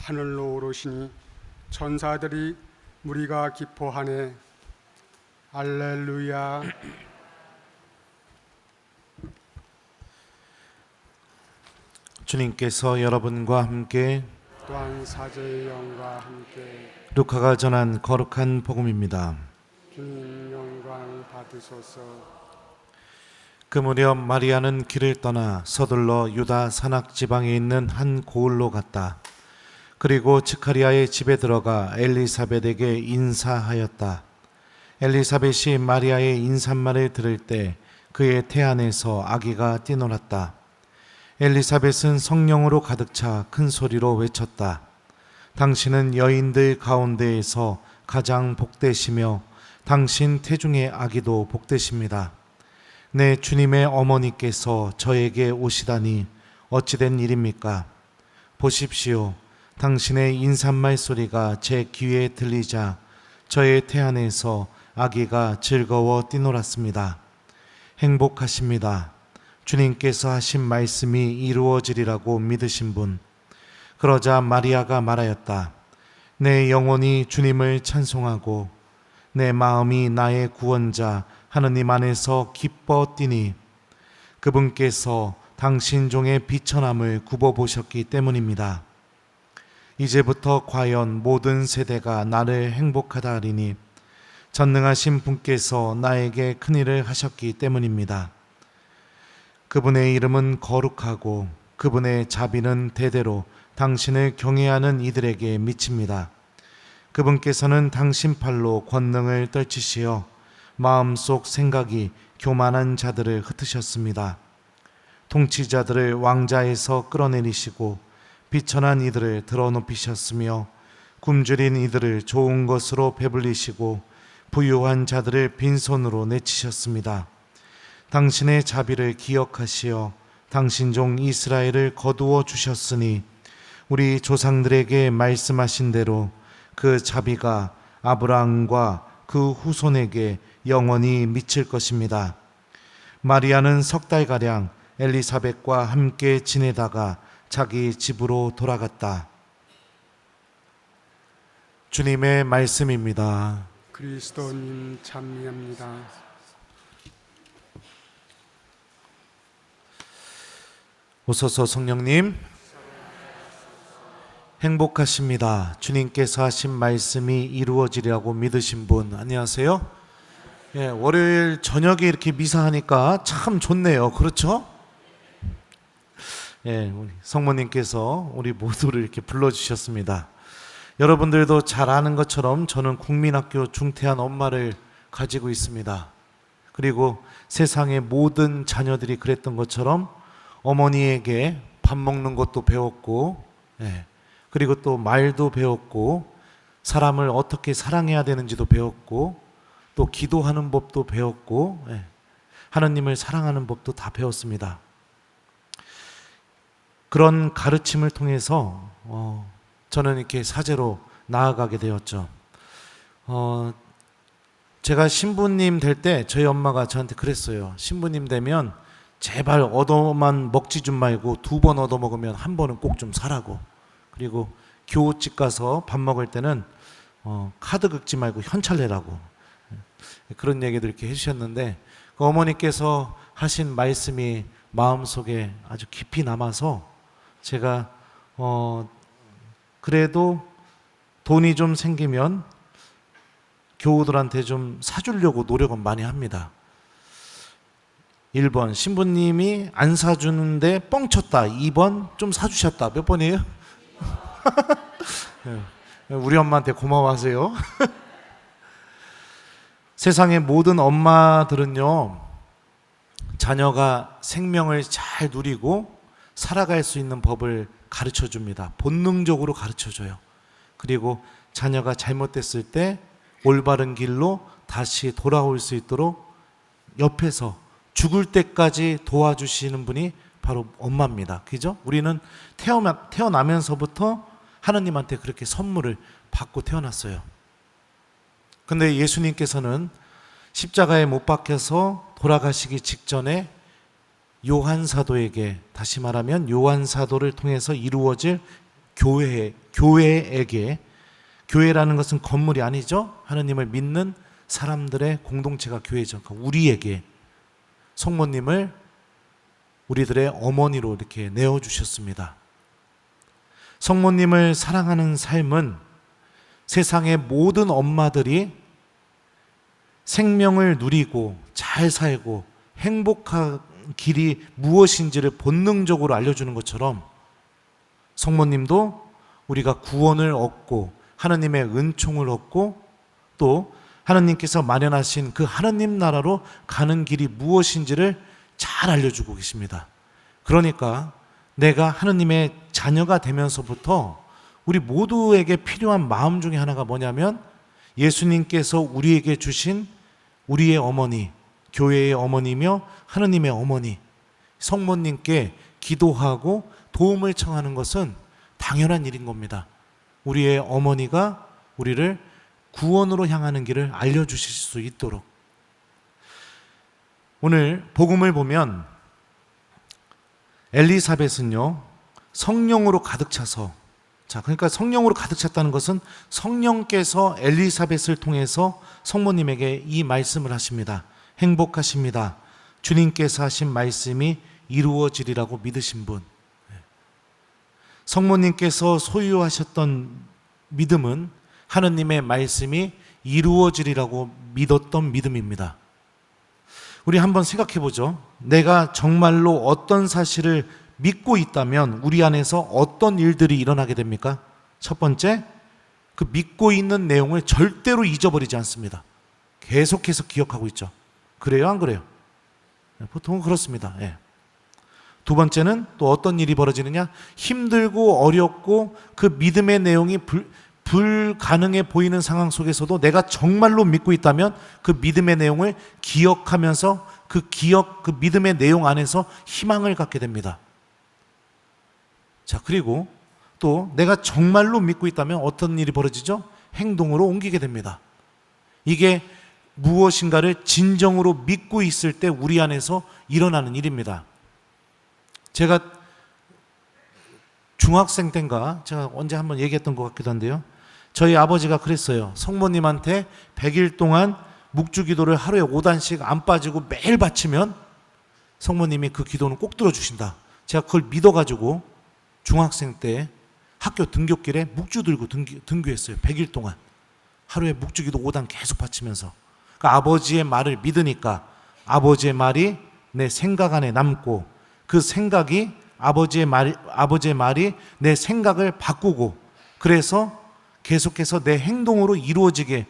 하늘로 오르시니 천사들이 무리가 기뻐하네. 할렐루야. 주님께서 여러분과 함께 또한 사제의 영과 함께 루카가 전한 거룩한 복음입니다. 주님 영광 받으소서. 그 무렵 마리아는 길을 떠나 서둘러 유다 산악 지방에 있는 한 고을로 갔다. 그리고 스가랴의 집에 들어가 엘리사벳에게 인사하였다. 엘리사벳이 마리아의 인사말을 들을 때 그의 태 안에서 아기가 뛰놀았다. 엘리사벳은 성령으로 가득 차 큰 소리로 외쳤다. 당신은 여인들 가운데에서 가장 복되시며 당신 태중의 아기도 복되십니다. 내 주님의 어머니께서 저에게 오시다니 어찌된 일입니까? 보십시오. 당신의 인사말 소리가 제 귀에 들리자 저의 태 안에서 아기가 즐거워 뛰놀았습니다. 행복하십니다. 주님께서 하신 말씀이 이루어지리라고 믿으신 분. 그러자 마리아가 말하였다. 내 영혼이 주님을 찬송하고 내 마음이 나의 구원자 하느님 안에서 기뻐 뛰니 그분께서 당신 종의 비천함을 굽어보셨기 때문입니다. 이제부터 과연 모든 세대가 나를 행복하다 하리니 전능하신 분께서 나에게 큰일을 하셨기 때문입니다. 그분의 이름은 거룩하고 그분의 자비는 대대로 당신을 경외하는 이들에게 미칩니다. 그분께서는 당신 팔로 권능을 떨치시어 마음속 생각이 교만한 자들을 흩으셨습니다. 통치자들을 왕자에서 끌어내리시고 비천한 이들을 드러높이셨으며 굶주린 이들을 좋은 것으로 배불리시고 부유한 자들을 빈손으로 내치셨습니다. 당신의 자비를 기억하시어 당신 종 이스라엘을 거두어 주셨으니 우리 조상들에게 말씀하신 대로 그 자비가 아브라함과 그 후손에게 영원히 미칠 것입니다. 마리아는 석 달가량 엘리사벳과 함께 지내다가 자기 집으로 돌아갔다. 주님의 말씀입니다. 그리스도님 찬미합니다. 오소서 성령님. 행복하십니다. 주님께서 하신 말씀이 이루어지리라고 믿으신 분 안녕하세요. 예, 월요일 저녁에 이렇게 미사하니까 참 좋네요. 그렇죠? 예, 우리 성모님께서 우리 모두를 이렇게 불러주셨습니다. 여러분들도 잘 아는 것처럼 저는 국민학교 중퇴한 엄마를 가지고 있습니다. 그리고 세상의 모든 자녀들이 그랬던 것처럼 어머니에게 밥 먹는 것도 배웠고, 예, 그리고 또 말도 배웠고, 사람을 어떻게 사랑해야 되는지도 배웠고, 또 기도하는 법도 배웠고, 예, 하나님을 사랑하는 법도 다 배웠습니다. 그런 가르침을 통해서 저는 이렇게 사제로 나아가게 되었죠. 제가 신부님 될 때 저희 엄마가 저한테 그랬어요. 신부님 되면 제발 얻어만 먹지 좀 말고 2번 얻어 먹으면 1번은 꼭 좀 사라고. 그리고 교우집 가서 밥 먹을 때는 카드 긁지 말고 현찰 내라고. 그런 얘기들 이렇게 해주셨는데 그 어머니께서 하신 말씀이 마음속에 아주 깊이 남아서 제가 그래도 돈이 좀 생기면 교우들한테 좀 사주려고 노력은 많이 합니다. 1번 신부님이 안 사주는데 뻥쳤다. 2번 좀 사주셨다. 몇 번이에요? 우리 엄마한테 고마워하세요. 세상의 모든 엄마들은요, 자녀가 생명을 잘 누리고 살아갈 수 있는 법을 가르쳐 줍니다. 본능적으로 가르쳐 줘요. 그리고 자녀가 잘못됐을 때 올바른 길로 다시 돌아올 수 있도록 옆에서 죽을 때까지 도와주시는 분이 바로 엄마입니다. 그죠? 우리는 태어나면서부터 하나님한테 그렇게 선물을 받고 태어났어요. 근데 예수님께서는 십자가에 못 박혀서 돌아가시기 직전에 요한 사도에게, 다시 말하면 요한 사도를 통해서 이루어질 교회에게, 교회라는 것은 건물이 아니죠. 하느님을 믿는 사람들의 공동체가 교회죠. 그러니까 우리에게 성모님을 우리들의 어머니로 이렇게 내어주셨습니다. 성모님을 사랑하는 삶은 세상의 모든 엄마들이 생명을 누리고 잘 살고 행복한 길이 무엇인지를 본능적으로 알려주는 것처럼 성모님도 우리가 구원을 얻고 하느님의 은총을 얻고 또 하느님께서 마련하신 그 하느님 나라로 가는 길이 무엇인지를 잘 알려주고 계십니다. 그러니까 내가 하느님의 자녀가 되면서부터 우리 모두에게 필요한 마음 중에 하나가 뭐냐면 예수님께서 우리에게 주신 우리의 어머니, 교회의 어머니며 하느님의 어머니, 성모님께 기도하고 도움을 청하는 것은 당연한 일인 겁니다. 우리의 어머니가 우리를 구원으로 향하는 길을 알려주실 수 있도록. 오늘 복음을 보면 엘리사벳은요 성령으로 가득 차서, 그러니까 성령으로 가득 찼다는 것은 성령께서 엘리사벳을 통해서 성모님에게 이 말씀을 하십니다. 행복하십니다. 주님께서 하신 말씀이 이루어지리라고 믿으신 분. 성모님께서 소유하셨던 믿음은 하느님의 말씀이 이루어지리라고 믿었던 믿음입니다. 우리 한번 생각해 보죠. 내가 정말로 어떤 사실을 믿고 있다면 우리 안에서 어떤 일들이 일어나게 됩니까? 첫 번째, 그 믿고 있는 내용을 절대로 잊어버리지 않습니다. 계속해서 기억하고 있죠. 그래요, 안 그래요? 보통은 그렇습니다. 두 번째는 또 어떤 일이 벌어지느냐? 힘들고 어렵고 그 믿음의 내용이 불가능해 보이는 상황 속에서도 내가 정말로 믿고 있다면 그 믿음의 내용을 기억하면서 그 믿음의 내용 안에서 희망을 갖게 됩니다. 자, 그리고 또 내가 정말로 믿고 있다면 어떤 일이 벌어지죠? 행동으로 옮기게 됩니다. 이게 무엇인가를 진정으로 믿고 있을 때 우리 안에서 일어나는 일입니다. 제가 중학생 때인가 제가 언제 한번 얘기했던 것 같기도 한데요. 저희 아버지가 그랬어요. 성모님한테 100일 동안 묵주기도를 하루에 5단씩 안 빠지고 매일 바치면 성모님이 그 기도는 꼭 들어주신다. 제가 그걸 믿어가지고 중학생 때 학교 등교길에 묵주 들고 등교했어요. 100일 동안 하루에 묵주기도 5단 계속 바치면서. 그러니까 아버지의 말을 믿으니까 아버지의 말이 내 생각 안에 남고 그 생각이 아버지의 말이 내 생각을 바꾸고 그래서 계속해서 내 행동으로 이루어지게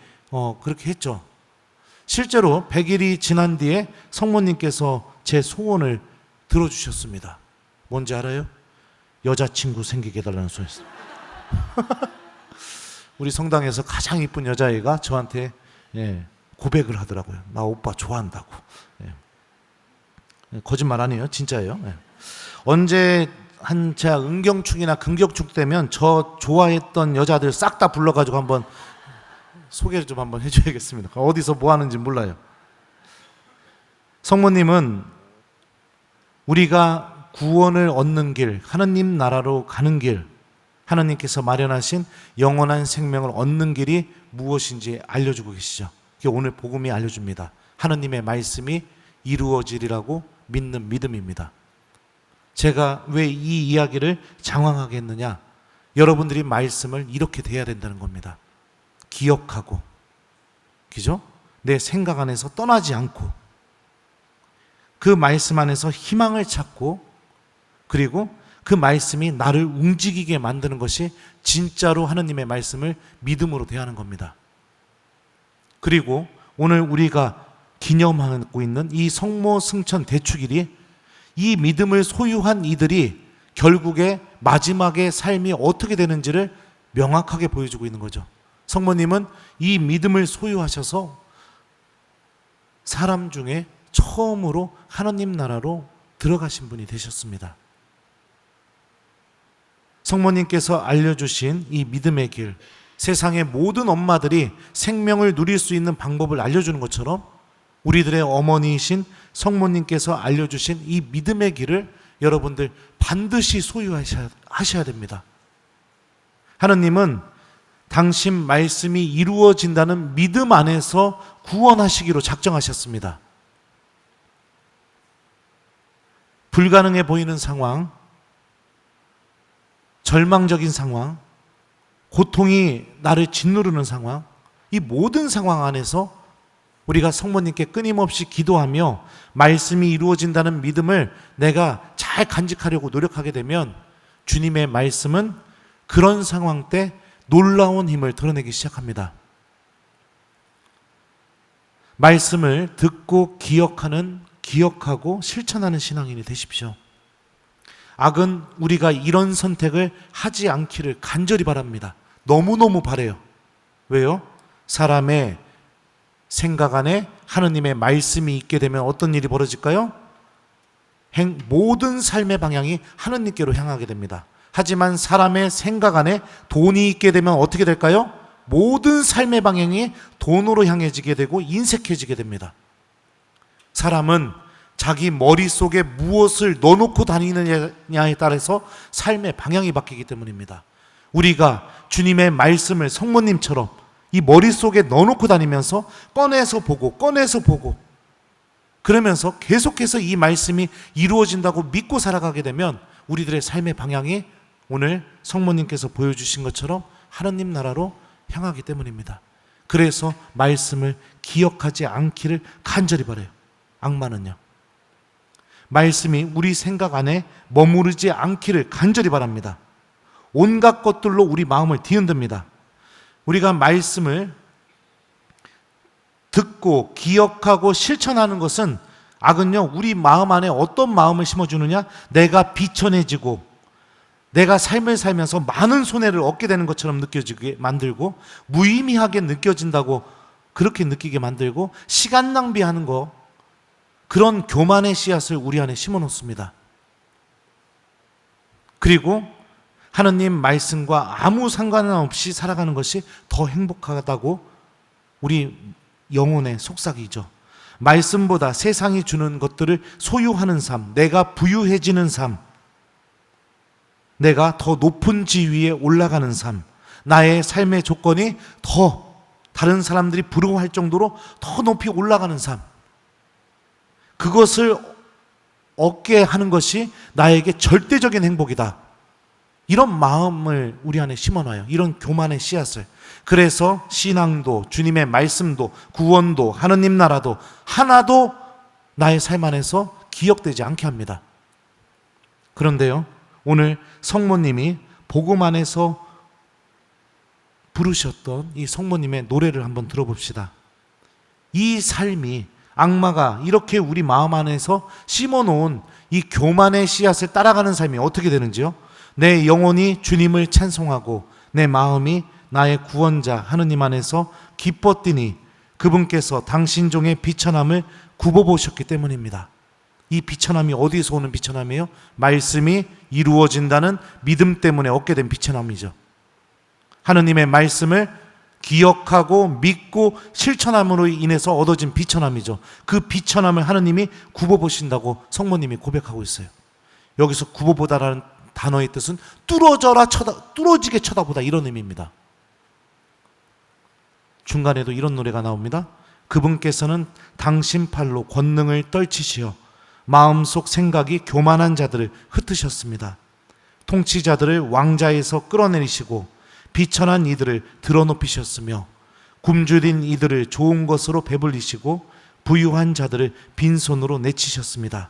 그렇게 했죠. 실제로 100일이 지난 뒤에 성모님께서 제 소원을 들어주셨습니다. 뭔지 알아요? 여자친구 생기게 해달라는 소리였어요. 우리 성당에서 가장 이쁜 여자애가 저한테 고백을 하더라고요. 나 오빠 좋아한다고. 거짓말 아니에요. 진짜예요. 언제 제가 은경축이나 금격축 되면 저 좋아했던 여자들 싹 다 불러가지고 한번 소개를 좀 한번 해줘야겠습니다. 어디서 뭐 하는지 몰라요. 성모님은 우리가 구원을 얻는 길, 하느님 나라로 가는 길, 하나님께서 마련하신 영원한 생명을 얻는 길이 무엇인지 알려주고 계시죠. 그게 오늘 복음이 알려줍니다. 하느님의 말씀이 이루어지리라고 믿는 믿음입니다. 제가 왜 이 이야기를 장황하게 했느냐? 여러분들이 말씀을 이렇게 대해야 된다는 겁니다. 기억하고, 그죠? 내 생각 안에서 떠나지 않고, 그 말씀 안에서 희망을 찾고, 그리고 그 말씀이 나를 움직이게 만드는 것이 진짜로 하느님의 말씀을 믿음으로 대하는 겁니다. 그리고 오늘 우리가 기념하고 있는 이 성모 승천 대축일이 이 믿음을 소유한 이들이 결국에 마지막에 삶이 어떻게 되는지를 명확하게 보여주고 있는 거죠. 성모님은 이 믿음을 소유하셔서 사람 중에 처음으로 하느님 나라로 들어가신 분이 되셨습니다. 성모님께서 알려주신 이 믿음의 길, 세상의 모든 엄마들이 생명을 누릴 수 있는 방법을 알려주는 것처럼 우리들의 어머니이신 성모님께서 알려주신 이 믿음의 길을 여러분들 반드시 소유하셔야 됩니다. 하느님은 당신 말씀이 이루어진다는 믿음 안에서 구원하시기로 작정하셨습니다. 불가능해 보이는 상황, 절망적인 상황, 고통이 나를 짓누르는 상황, 이 모든 상황 안에서 우리가 성모님께 끊임없이 기도하며 말씀이 이루어진다는 믿음을 내가 잘 간직하려고 노력하게 되면 주님의 말씀은 그런 상황 때 놀라운 힘을 드러내기 시작합니다. 말씀을 듣고 기억하고 실천하는 신앙인이 되십시오. 악은 우리가 이런 선택을 하지 않기를 간절히 바랍니다. 너무너무 바라요. 왜요? 사람의 생각 안에 하느님의 말씀이 있게 되면 어떤 일이 벌어질까요? 모든 삶의 방향이 하느님께로 향하게 됩니다. 하지만 사람의 생각 안에 돈이 있게 되면 어떻게 될까요? 모든 삶의 방향이 돈으로 향해지게 되고 인색해지게 됩니다. 사람은 자기 머릿속에 무엇을 넣어놓고 다니느냐에 따라서 삶의 방향이 바뀌기 때문입니다. 우리가 주님의 말씀을 성모님처럼 이 머릿속에 넣어놓고 다니면서 꺼내서 보고 그러면서 계속해서 이 말씀이 이루어진다고 믿고 살아가게 되면 우리들의 삶의 방향이 오늘 성모님께서 보여주신 것처럼 하느님 나라로 향하기 때문입니다. 그래서 말씀을 기억하지 않기를 간절히 바라요. 악마는요. 말씀이 우리 생각 안에 머무르지 않기를 간절히 바랍니다. 온갖 것들로 우리 마음을 뒤흔듭니다. 우리가 말씀을 듣고 기억하고 실천하는 것은 악은요, 우리 마음 안에 어떤 마음을 심어주느냐? 내가 비천해지고 내가 삶을 살면서 많은 손해를 얻게 되는 것처럼 느껴지게 만들고 무의미하게 느껴진다고 그렇게 느끼게 만들고 시간 낭비하는 거, 그런 교만의 씨앗을 우리 안에 심어 놓습니다. 그리고 하느님 말씀과 아무 상관없이 살아가는 것이 더 행복하다고 우리 영혼의 속삭이죠. 말씀보다 세상이 주는 것들을 소유하는 삶, 내가 부유해지는 삶, 내가 더 높은 지위에 올라가는 삶, 나의 삶의 조건이 더 다른 사람들이 부러워할 정도로 더 높이 올라가는 삶, 그것을 얻게 하는 것이 나에게 절대적인 행복이다. 이런 마음을 우리 안에 심어놔요. 이런 교만의 씨앗을. 그래서 신앙도, 주님의 말씀도, 구원도, 하느님 나라도 하나도 나의 삶 안에서 기억되지 않게 합니다. 그런데요, 오늘 성모님이 복음 안에서 부르셨던 이 성모님의 노래를 한번 들어봅시다. 이 삶이, 악마가 이렇게 우리 마음 안에서 심어놓은 이 교만의 씨앗을 따라가는 삶이 어떻게 되는지요? 내 영혼이 주님을 찬송하고 내 마음이 나의 구원자 하느님 안에서 기뻐 뛰니 그분께서 당신 종의 비천함을 굽어보셨기 때문입니다. 이 비천함이 어디서 오는 비천함이에요? 말씀이 이루어진다는 믿음 때문에 얻게 된 비천함이죠. 하느님의 말씀을 기억하고 믿고 실천함으로 인해서 얻어진 비천함이죠. 그 비천함을 하느님이 굽어보신다고 성모님이 고백하고 있어요. 여기서 굽어보다라는 단어의 뜻은 뚫어지게 쳐다보다, 이런 의미입니다. 중간에도 이런 노래가 나옵니다. 그분께서는 당신 팔로 권능을 떨치시어 마음속 생각이 교만한 자들을 흩으셨습니다. 통치자들을 왕자에서 끌어내리시고 비천한 이들을 드러높이셨으며 굶주린 이들을 좋은 것으로 배불리시고 부유한 자들을 빈손으로 내치셨습니다.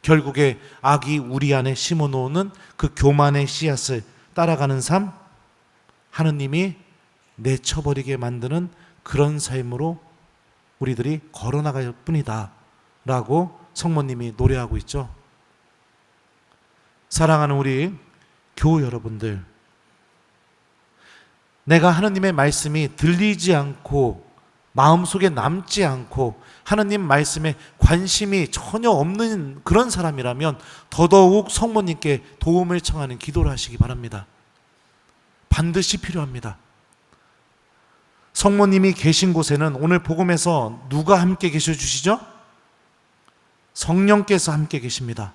결국에 악이 우리 안에 심어놓는 그 교만의 씨앗을 따라가는 삶, 하느님이 내쳐버리게 만드는 그런 삶으로 우리들이 걸어나갈 뿐이다 라고 성모님이 노래하고 있죠. 사랑하는 우리 교우 여러분들, 내가 하느님의 말씀이 들리지 않고 마음속에 남지 않고 하느님 말씀에 관심이 전혀 없는 그런 사람이라면 더더욱 성모님께 도움을 청하는 기도를 하시기 바랍니다. 반드시 필요합니다. 성모님이 계신 곳에는 오늘 복음에서 누가 함께 계셔 주시죠? 성령께서 함께 계십니다.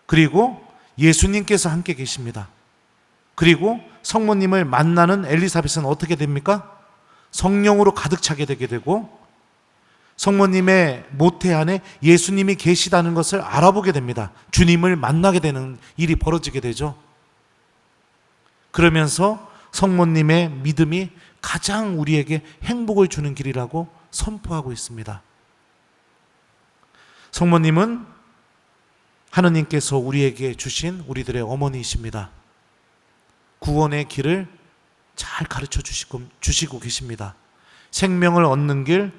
그리고 예수님께서 함께 계십니다. 그리고 성모님을 만나는 엘리사벳은 어떻게 됩니까? 성령으로 가득 차게 되게 되고 성모님의 모태 안에 예수님이 계시다는 것을 알아보게 됩니다. 주님을 만나게 되는 일이 벌어지게 되죠. 그러면서 성모님의 믿음이 가장 우리에게 행복을 주는 길이라고 선포하고 있습니다. 성모님은 하느님께서 우리에게 주신 우리들의 어머니이십니다. 구원의 길을 잘 가르쳐 주시고 계십니다. 생명을 얻는 길,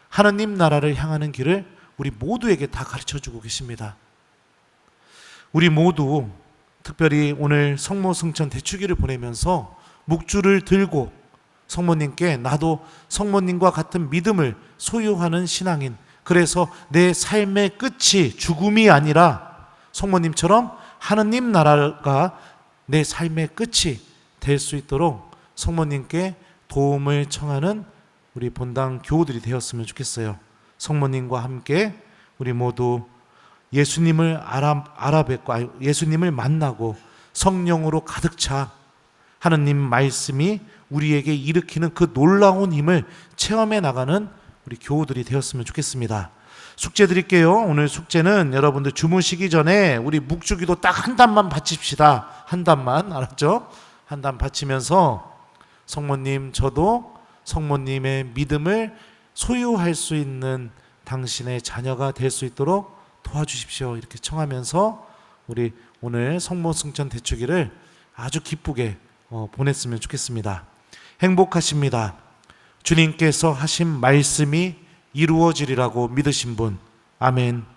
하느님 나라를 향하는 길을 우리 모두에게 다 가르쳐 주고 계십니다. 우리 모두 특별히 오늘 성모 승천 대축일을 보내면서 묵주를 들고 성모님께 나도 성모님과 같은 믿음을 소유하는 신앙인, 그래서 내 삶의 끝이 죽음이 아니라 성모님처럼 하느님 나라가 내 삶의 끝이 될 수 있도록 성모님께 도움을 청하는 우리 본당 교우들이 되었으면 좋겠어요. 성모님과 함께 우리 모두 예수님을 알아뵙고 예수님을 만나고 성령으로 가득 차 하느님 말씀이 우리에게 일으키는 그 놀라운 힘을 체험해 나가는 우리 교우들이 되었으면 좋겠습니다. 숙제 드릴게요. 오늘 숙제는 여러분들 주무시기 전에 우리 묵주기도 딱 한 단만 바칩시다. 한 단만, 알았죠? 한 단 바치면서 성모님, 저도 성모님의 믿음을 소유할 수 있는 당신의 자녀가 될 수 있도록 도와주십시오. 이렇게 청하면서 우리 오늘 성모 승천 대축일을 아주 기쁘게 보냈으면 좋겠습니다. 행복하십니다. 주님께서 하신 말씀이 이루어지리라고 믿으신 분, 아멘.